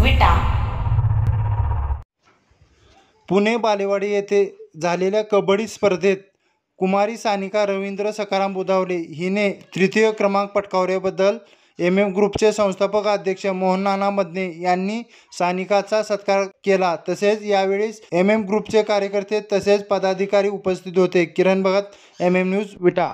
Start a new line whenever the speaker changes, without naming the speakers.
विटा।
पुणे बालेवाडी येथे झालेल्या कबड्डी स्पर्धेत कुमारी सानिका रवींद्र सखाराम बुधावले हिने तृतीय क्रमांक पटकावल्याबद्दल MM ग्रुपचे संस्थापक अध्यक्ष मोहन नाना मदने यांनी सानिकाचा सत्कार केला। तसेच यावेळी MM ग्रुपचे कार्यकर्ते तसेच पदाधिकारी उपस्थित होते। किरण भगत, MM न्यूज, विटा।